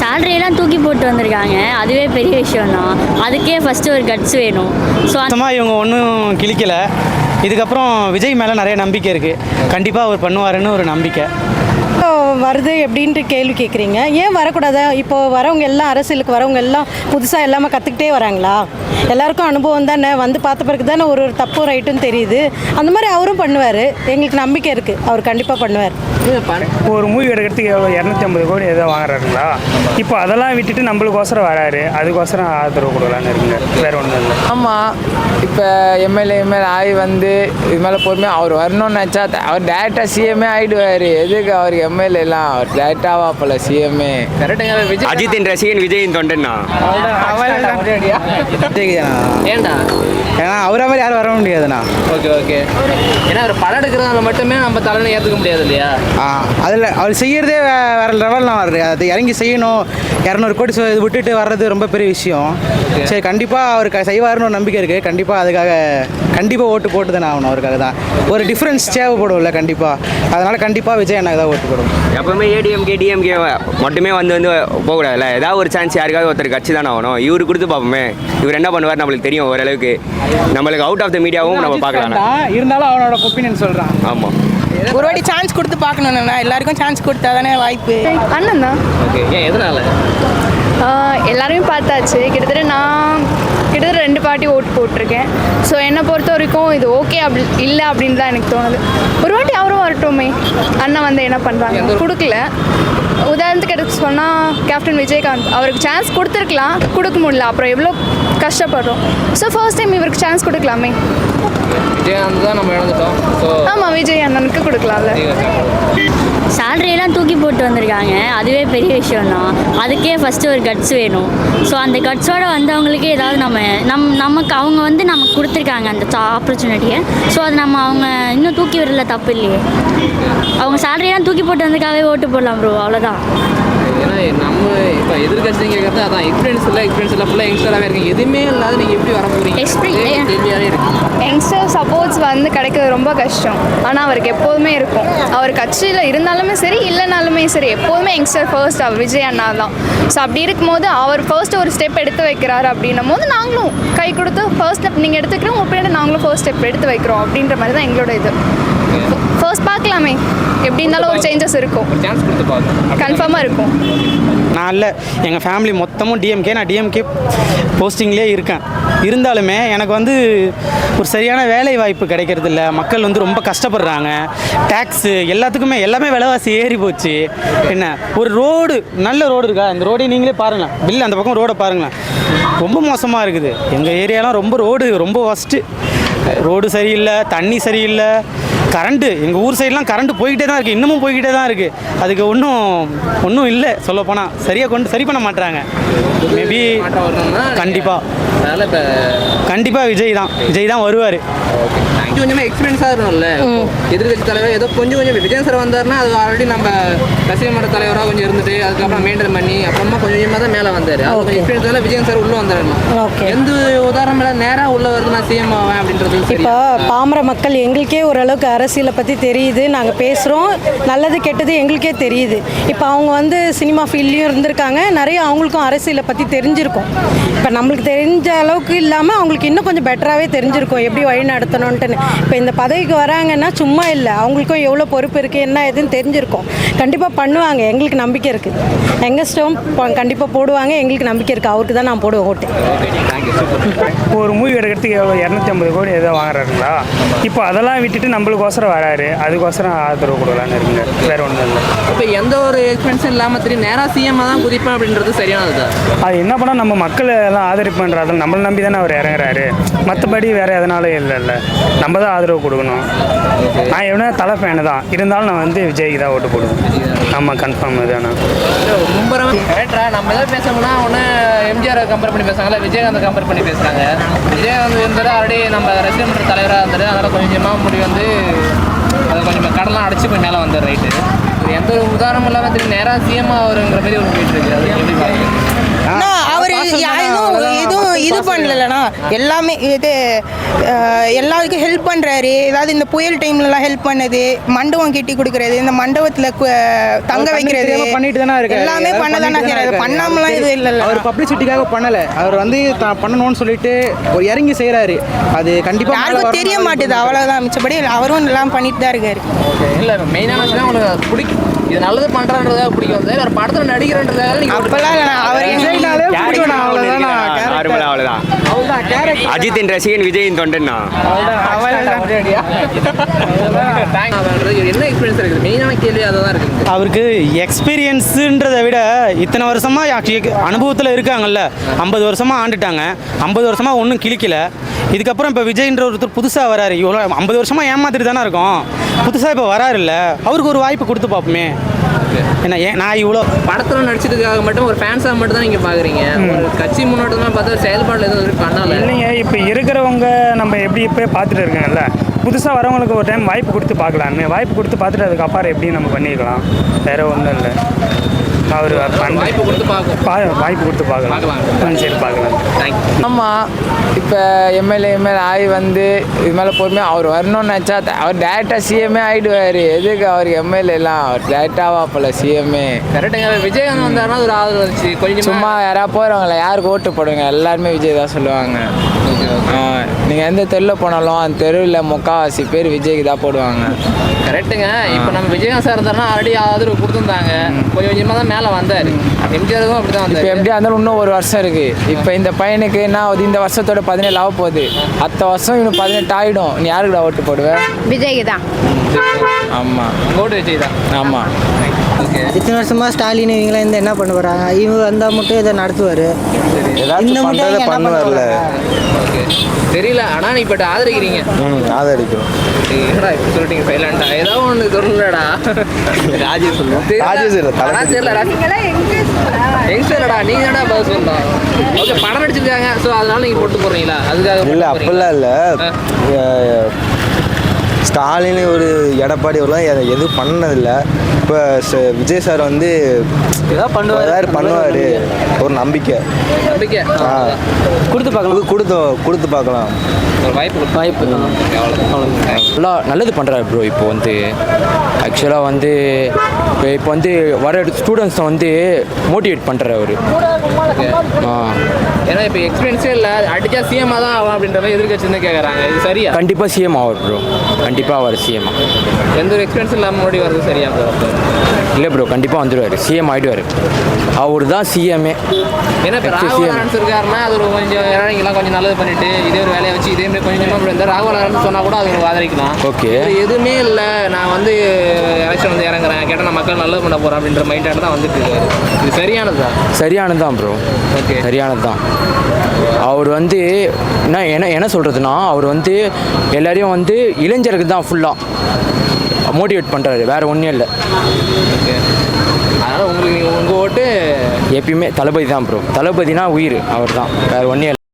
சேலரியெல்லாம் தூக்கி போட்டு வந்திருக்காங்க, அதுவே பெரிய விஷயம் தான். அதுக்கே ஃபஸ்ட்டு ஒரு கட்ஸ் வேணும். ஸோ சுத்தமாக இவங்க ஒன்றும் கிழிக்கலை. இதுக்கப்புறம் விஜய் மேலே நிறைய நம்பிக்கை இருக்குது. கண்டிப்பாக அவர் பண்ணுவாருன்னு ஒரு நம்பிக்கை வருது எப்படின்ட்டு கேள்வி கேட்குறீங்க. ஏன் வரக்கூடாது? இப்போது வரவங்க எல்லாம் அரசியலுக்கு வரவங்க எல்லாம் புதுசாக எல்லாமே கற்றுக்கிட்டே வராங்களா? எல்லாருக்கும் அனுபவம் தானே, வந்து பார்த்த பிறகு தானே ஒரு தப்பு ரைட்டுன்னு தெரியுது. அந்த மாதிரி அவரும் பண்ணுவார், எங்களுக்கு நம்பிக்கை இருக்குது, அவர் கண்டிப்பாக பண்ணுவார். ஒரு மூவி எடுக்கிறதுக்கு எவ்வளோ 250 கோடி ஏதோ வாங்குறாருங்களா? இப்போ அதெல்லாம் விட்டுட்டு நம்மளுக்கோசரம் வராரு, அதுக்கோசரம் ஆதரவு கொடுக்கலான்னு இருக்குங்க, வேறு ஒன்றும் இல்லை. ஆமாம், இப்போ எம்எல்ஏ ஆகி வந்து இது மேலே பொறுமையாக அவர் வரணும்னு நினச்சா அவர் டேரெக்டாக சிஎம்ஏ ஆகிடுவார். எதுக்கு அவருக்கு எம்எல்ஏலாம்? அவர் டேரெக்டாக போல சிஎம்ஏ கரெக்டாக. அஜித்தின் ரசிகன், விஜயின் தொண்டனா? ஏன்டா? ஏன்னா அவரை மாதிரி யாரும் வர முடியாதுண்ணா. ஓகே. ஏன்னா அவர் படம் எடுக்கிறதால மட்டுமே நம்ம தலைமை ஏற்றுக்க முடியாது இல்லையா? அதில் அவர் செய்கிறதே வேறு லெவல்லாம் வருது. அது இறங்கி செய்யணும். 200 கோடி விட்டுட்டு வர்றது ரொம்ப பெரிய விஷயம். சரி, கண்டிப்பாக அவருக்கு செய்வாருன்னு ஒரு நம்பிக்கை இருக்குது. கண்டிப்பாக அதுக்காக கண்டிப்பாக ஓட்டு போட்டு தானே ஆகணும். அவருக்காக தான் ஒரு டிஃப்ரென்ஸ் தேவைப்படும்ல கண்டிப்பாக. அதனால் கண்டிப்பாக விஜய் அண்ணாக்கு தான் ஓட்டு போடும். எப்பவுமே டிஎம்கே மட்டுமே வந்து போகக்கூடாதுல்ல. ஏதாவது ஒரு சான்ஸ் யாருக்காவது ஒருத்தர் கட்சி தானே ஆகணும். இவரு கொடுத்து பார்ப்போமே, இவர் என்ன பண்ணுவார் நம்மளுக்கு தெரியும் ஓரளவுக்கு. நம்மளுக்கு அவுட் ஆஃப் த மீடியாவும் நம்ம பார்க்கலாம். இருந்தாலும் அவனோட ஒப்பீனியன் சொல்கிறான். ஆமாம், ஒரு வாட்டி சான்ஸ் கொடுத்து பார்க்கணும்ண்ணா. எல்லாருக்கும் சான்ஸ் கொடுத்தா தானே வாய்ப்பு. அண்ணன் தான். ஓகே, ஏன் எதனால? எல்லாருமே பார்த்தாச்சு. கிட்டத்தட்ட 2 பார்ட்டி ஓட்டு போட்டிருக்கேன். ஸோ என்னை பொறுத்த வரைக்கும் இது ஓகே இல்லை அப்படின்னு தான் எனக்கு தோணுது. ஒரு வாட்டி அவரும் வரட்டுமே. அண்ணன் வந்து என்ன பண்ணுறாங்க கொடுக்கல. உதாரணத்துக்கு எடுத்து சொன்னால் கேப்டன் விஜயகாந்த் அவருக்கு சான்ஸ் கொடுத்துருக்கலாம், கொடுக்க முடியல. அப்புறம் எவ்வளோ கஷ்டப்படுறோம். ஸோ ஃபர்ஸ்ட் டைம் இவருக்கு சான்ஸ் கொடுக்கலாமே. விஜயகாந்த் தான் நம்ம இழந்துட்டோம். ஸோ ஆமாம், விஜய் அண்ணனுக்கு கொடுக்கலாம்ல. சேலரியெல்லாம் தூக்கி போட்டு வந்திருக்காங்க, அதுவே பெரிய விஷயம் தான். அதுக்கே ஃபஸ்ட்டு ஒரு கட்ஸ் வேணும். ஸோ அந்த கட்ஸோடு வந்தவங்களுக்கே ஏதாவது நமக்கு அவங்க வந்து நமக்கு கொடுத்துருக்காங்க அந்த ஆப்பர்ச்சுனிட்டியை. ஸோ அது அவங்க இன்னும் தூக்கி வரல, தப்பு இல்லையே. அவங்க சேலரியெல்லாம் தூக்கி போட்டு வந்ததுக்காகவே ஓட்டு போடலாம் ப்ரோ, அவ்வளோதான். ஏன்னா நம்ம இப்போ எதிர்கட்சி கேட்கறது அதான் எக்ஸ்பீரியன்ஸ் எல்லாம் ஃபுல்லாக யங்ஸ்டராகவே இருக்குது. எதுவுமே இல்லாத நீங்கள் எப்படி வர போகிறீங்க? கேள்வியாகவே இருக்குது. யங்ஸ்டர் சப்போர்ட்ஸ் வந்து கிடைக்கிறது ரொம்ப கஷ்டம். ஆனால் அவருக்கு எப்போதுமே இருக்கும். அவர் கட்சியில் இருந்தாலுமே சரி, இல்லைனாலுமே சரி, எப்போதுமே யங்ஸ்டர் ஃபர்ஸ்ட். அவர் விஜய் அண்ணா தான். ஸோ அப்படி இருக்கும்போது அவர் ஃபர்ஸ்ட் ஒரு ஸ்டெப் எடுத்து வைக்கிறாரு அப்படின்னும் போது நாங்களும் கை கொடுத்து ஃபர்ஸ்ட் ஸ்டெப் நீங்கள் எடுத்துக்கிறோம், உங்கள் பின்னாடி நாங்களும் ஃபர்ஸ்ட் ஸ்டெப் எடுத்து வைக்கிறோம் அப்படின்ற மாதிரி தான் எங்களோட இது. ஃபர்ஸ்ட் பார்க்கலாமே, எப்படி இருந்தாலும் ஒரு சேஞ்சஸ் இருக்கும், சான்ஸ் கொடுத்து பார்க்கலாம், கன்ஃபார்மாக இருக்கும். நான் இல்லை, எங்கள் ஃபேமிலி மொத்தமும் டிஎம்கே. நான் டிஎம்கே போஸ்டிங்லேயே இருக்கேன். இருந்தாலுமே எனக்கு வந்து ஒரு சரியான வேலை வாய்ப்பு கிடைக்கிறது இல்லை. மக்கள் வந்து ரொம்ப கஷ்டப்படுறாங்க. டேக்ஸு எல்லாமே விலைவாசி ஏறி போச்சு. என்ன ஒரு ரோடு, நல்ல ரோடு இருக்கா? இந்த ரோடே நீங்களே பாருங்களேன், பில் அந்த பக்கம் ரோடை பாருங்களேன், ரொம்ப மோசமாக இருக்குது. எங்கள் ஏரியாலாம் ரொம்ப ஃபஸ்ட்டு. ரோடு சரியில்லை, தண்ணி சரியில்லை, கரண்ட்டு எங்கள் ஊர் சைட்லாம் கரண்ட்டு போய்கிட்டே தான் இருக்குது, இன்னமும் போய்கிட்டே தான் இருக்குது. அதுக்கு ஒன்றும் இல்லை சொல்லப்போனால். சரி பண்ண மாட்டுறாங்க. மேபி கண்டிப்பாக விஜய் தான் வருவார். கொஞ்சமாக எக்ஸ்பீரியன்ஸாக இருக்கணும்ல. எதிர்கட்சி தலைவர் ஏதோ கொஞ்சம் விஜய் சார் வந்தாருன்னா அது ஆல்ரெடி நம்ம ரசிகர் மன்ற தலைவராக கொஞ்சம் இருந்துட்டு அதுக்கப்புறம் மெயின்டைன் பண்ணி அப்புறமா கொஞ்சமாக தான் மேலே வந்தார். அது எக்ஸ்பீரியன்ஸால விஜய் சார் உள்ளே வந்தாருன்னா எந்த உதாரணம் நேராக உள்ள வருது நான் சிஎம் ஆவேன் அப்படின்றது. இப்போ பாமர மக்கள் எங்களுக்கே ஓரளவுக்கு அரசியலை பற்றி தெரியுது, நாங்கள் பேசுகிறோம், நல்லது கெட்டது எங்களுக்கே தெரியுது. இப்போ அவங்க வந்து சினிமா ஃபீல்ட்லேயும் இருந்திருக்காங்க, நிறைய அவங்களுக்கும் அரசியலை பற்றி தெரிஞ்சிருக்கும். இப்போ நம்மளுக்கு தெரிஞ்ச அளவுக்கு இல்லாமல் அவங்களுக்கு இன்னும் கொஞ்சம் பெட்டராகவே தெரிஞ்சிருக்கும் எப்படி வழி நடத்தணுன்ட்டுன்னு. இப்போ இந்த பதவிக்கு வராங்கன்னா சும்மா இல்லை, அவங்களுக்கும் எவ்வளோ பொறுப்பு இருக்குது என்ன எதுன்னு தெரிஞ்சிருக்கும். கண்டிப்பாக பண்ணுவாங்க, எங்களுக்கு நம்பிக்கை இருக்குது. எங்கள் ஸ்டோம் கண்டிப்பாக போடுவாங்க, எங்களுக்கு நம்பிக்கை இருக்குது. அவருக்கு தான் நான் போடுவேன் ஓட்டு. ஒரு மூவி எடுக்கிறதுக்கு எவ்வளோ 250 கோடி ஏதோ வாங்குறாருங்களா? இப்போ அதெல்லாம் விட்டுட்டு நம்மளுக்கோசரம் வராரு, அதுக்கோசரம் ஆதரவு கொடுக்கலான்னு இருக்குங்க, வேறு ஒன்றும் இல்லை. இப்போ எந்த ஒரு எக்ஸ்பென்ஸும் இல்லாமல் தெரியும் நேராக சிஎம்மாக தான் குதிப்பேன் அப்படின்றது சரியானது. அது என்ன பண்ணால் நம்ம மக்கள் எல்லாம் ஆதரிப்புன்றாலும் நம்மளை நம்பி தானே அவர் இறங்குறாரு. மற்றபடி வேறு எதனாலும் இல்லை, நம்ம தான் ஆதரவு கொடுக்கணும். நான் எவ்வளோ தலை ஃபேனு தான், இருந்தாலும் நான் வந்து விஜய்க்கு தான் ஓட்டு போடுவேன். ஆமாம், கன்ஃபார்ம் தானே. கரெக்டா நம்ம எதாவது பேசணும்னா ஒன்று எம்ஜிஆரை கம்பேர் பண்ணி பேசுகிறாங்களா, விஜயகாந்தை கம்பேர் பண்ணி பேசுகிறாங்க. விஜயகாந்த் இருந்தாலும் ஆல்ரெடி நம்ம ரசிகர் மன்ற தலைவராக இருந்தார். அதனால் கொஞ்சமாக முடி வந்து அதை கொஞ்சம் கடலாம் அடைச்சி போய் மேலே வந்தார். ரைட்டு, எந்த ஒரு உதாரணம் இல்லாமல் தெரியும் நேராக சிஎம் அவருங்கிற மாதிரி ஒரு போயிட்டு இருக்கு. அது எப்படி பாருங்க. அவர் எதுவும் இது இது பண்ணலண்ணா எல்லாமே இது எல்லாருக்கும் ஹெல்ப் பண்ணுறாரு. ஏதாவது இந்த புயல் டைம்லலாம் ஹெல்ப் பண்ணது, மண்டபம் கட்டி கொடுக்குறது, இந்த மண்டபத்தில் தங்க வைக்கிறது பண்ணிட்டு தானே இருக்காரு. எல்லாமே பண்ண தானே செய்யறாரு. பண்ணாமலாம் இது இல்லை. அவர் பப்ளிசிட்டிக்காக பண்ணல, அவர் வந்து பண்ணணும்னு சொல்லிட்டு ஒரு இறங்கி செய்யறாரு. அது கண்டிப்பா யாருக்கும் தெரிய மாட்டேது, அவ்வளோதான். மிச்சப்படி அவரும் எல்லாம் பண்ணிட்டு தான் இருக்காரு. இல்லை மெயினான விஷயம் உங்களுக்கு பிடிக்கும், இது நல்லது பண்றன்றதாக பிடிக்கும். ஒரு படத்தில் நடிக்கிறன்றதாக அப்பெல்லாம் இல்லை, அவர் அவ்வளோதான். அஜித்தின் ரசிகன், விஜயின் தொண்டன்னா. என்ன எக்ஸ்பீரியன்ஸ் இருக்குது? மெயினான கேள்வி அதுதான் இருக்குது. அவருக்கு எக்ஸ்பீரியன்ஸுன்றதை விட இத்தனை வருஷமாக அனுபவத்தில் இருக்காங்கல்ல, 50 வருஷமாக ஆண்டுட்டாங்க, 50 வருஷமாக ஒன்றும் கிழிக்கல. இதுக்கப்புறம் இப்போ விஜய்ன்ற ஒருத்தர் புதுசாக வராரு, இவ்வளோ 50 வருஷமாக ஏமாத்திட்டு தானே இருக்கோம், புதுசாக இப்போ வராருல்ல, அவருக்கு ஒரு வாய்ப்பு கொடுத்து பார்ப்போமே. ஏன்னா நான் இவ்வளோ படத்தில் நடிச்சதுக்காக மட்டும் ஒரு ஃபேன்ஸாக மட்டும் தான் நீங்கள் பார்க்குறீங்க. ஒரு கட்சி முன்னோட்டமாக பார்த்தா செயல்பாடு எதுவும் பண்ணல. இல்லைங்க, இப்போ இருக்கிறவங்க நம்ம எப்படி இப்போ பார்த்துட்டு இருக்காங்கல்ல, புதுசாக வரவங்களுக்கு ஒரு டைம் வாய்ப்பு கொடுத்து பார்க்கலாமே. வாய்ப்பு கொடுத்து பார்த்துட்டு அதுக்கப்புறம் எப்படி நம்ம பண்ணிக்கலாம், வேறு ஒன்றும் இல்லை. அவர் வாய்ப்பு கொடுத்து வாய்ப்பு கொடுத்து பார்க்கலாம். சரி, பார்க்கலாம். தேங்க்யூ. ஆமாம், இப்போ எம்எல்ஏ ஆகி வந்து இது மேலே பொறுமையாக அவர் வரணும்னு நினச்சா அவர் டேரெக்டாக சிஎம்ஏ ஆகிடுவார். எதுக்கு அவர் எம்எல்ஏலாம், அவர் டேரெக்டாக போல சிஎம்ஏ. கரெக்டுங்க. விஜயகாந்த் வந்தாருன்னா ஒரு ஆதரவு வந்துச்சு. கொஞ்சம் சும்மா யாராவது போகிறவங்கள யாருக்கு ஓட்டு போடுங்க, எல்லாருமே விஜய் தான் சொல்லுவாங்க. நீங்கள் எந்த தெருவில் போனாலும் அந்த தெருவில் முக்கால்வாசி பேர் விஜய்க்கு தான் போடுவாங்க. கரெக்டுங்க. இப்போ நம்ம விஜயகாந்த் சார் இருந்தாருன்னா ஆல்ரெடி ஆதரவு கொடுத்துருந்தாங்க, கொஞ்சம் கொஞ்சமாக தான் மேலே வந்தார். எம்ஜிஆரும் அப்படி தான் வந்தார். இப்போ எப்படியா இருந்தாலும் இன்னும் ஒரு வருஷம் இருக்குது. இப்போ இந்த பையனுக்கு என்ன ஆகுது, இந்த வருஷத்தோட 17 ஆக போகுது. அடுத்த வருஷம் இவனு 18 ஆகிடும். நீ யாருக்குடா ஓட்டு போடுவேன்? விஜய்க்கு தான். ஆமாம், ஓட்டு விஜய் தான். ஆமாம். இத்தனை வருஷமாக ஸ்டாலின் இவங்களாம் இந்த என்ன பண்ண போகிறாங்க, இவங்க வந்தால் மட்டும் இதை நடத்துவார். இந்த மட்டும் பண்ணுவார்ல. ஓகே, தெரியல. ஆனால் நீ இப்போ ஆதரிக்கிறீங்க. ஆதரிக்கும். என்னடா இப்போ சொல்லிட்டீங்க சைலண்டா? ஏதாவது ஒன்று சொல்லலடா. ராஜேஷ் சொல்லுவோம். தெரியல யங்ஸ்டர்டா, நீ தானடா பதில் சொல்லலாம். ஓகே, படம் நடிச்சிருக்காங்க, ஸோ அதனால நீங்கள் போட்டு போடுறீங்களா? அதுக்காக இல்லை, அப்படிலாம் இல்லை. ஸ்டாலின் ஒரு எடப்பாடி வரலாம் எதுவும் பண்ணதில்லை. இப்போ விஜய் சார் வந்து ஏதாவது பண்ணுவார் ஒரு நம்பிக்கை கொடுத்து பார்க்கலாம். கொடுத்து பார்க்கலாம். ஒரு வாய்ப்பு நல்லா நல்லது பண்ணுறாரு ப்ரோ. இப்போ வந்து ஆக்சுவலாக வந்து இப்போ வந்து வர ஸ்டூடெண்ட்ஸை வந்து மோட்டிவேட் பண்ணுறாரு அவர். ஏன்னா இப்போ எக்ஸ்பீரியன்ஸே இல்லை, அடித்தா சிஎம்மாக தான் ஆகும் அப்படின்ற மாதிரி எதிர்கட்சின்னு கேட்குறாங்க. இது சரியா? கண்டிப்பாக சிஎம் ஆவார் ப்ரோ, கண்டிப்பாக அவர் சிஎம். எந்த ஒரு எக்ஸ்பீரியன்ஸ் இல்லாமல் முன்னாடி வர்றது சரியா ப்ரோ? இல்லை ப்ரோ, கண்டிப்பாக வந்துடுவார், சிஎம் ஆகிடுவார். அவர் தான் சிஎம்ஏ. ஏன்னா இப்போ ராகவலாரன்ஸ் இருக்காருன்னா அது ஒரு கொஞ்சம் இளைஞர்கள்லாம் கொஞ்சம் நல்லது பண்ணிட்டு இதே ஒரு வேலையை வச்சு இதே மாதிரி கொஞ்சமாக இப்படி இருந்தால் ராகவலாரன்ஸ் சொன்னால் கூட அது ஒரு ஆதரிக்கலாம். ஓகே, எதுவுமே இல்லை, நான் வந்து எலெக்ஷன் வந்து இறங்குறேன், கேட்டால் நான் மக்கள் நல்லது பண்ண போகிறேன் அப்படின்ற மைண்டாக தான் வந்துட்டு இருக்காரு. இது சரியானதா? சரியானது தான் ப்ரோ. ஓகே, சரியானது தான். அவர் வந்து என்ன சொல்கிறதுனா, அவர் வந்து எல்லாரையும் வந்து இளைஞருக்கு தான் ஃபுல்லாக மோட்டிவேட் பண்ணுறாரு, வேறு ஒன்றும் இல்லை. ஓகே, அதனால் உங்களுக்கு உங்கள் ஓட்டு எப்பயுமே தளபதி தான் ப்ரோ. தளபதினா உயிர் அவர் தான், வேறு ஒன்றும் இல்லை.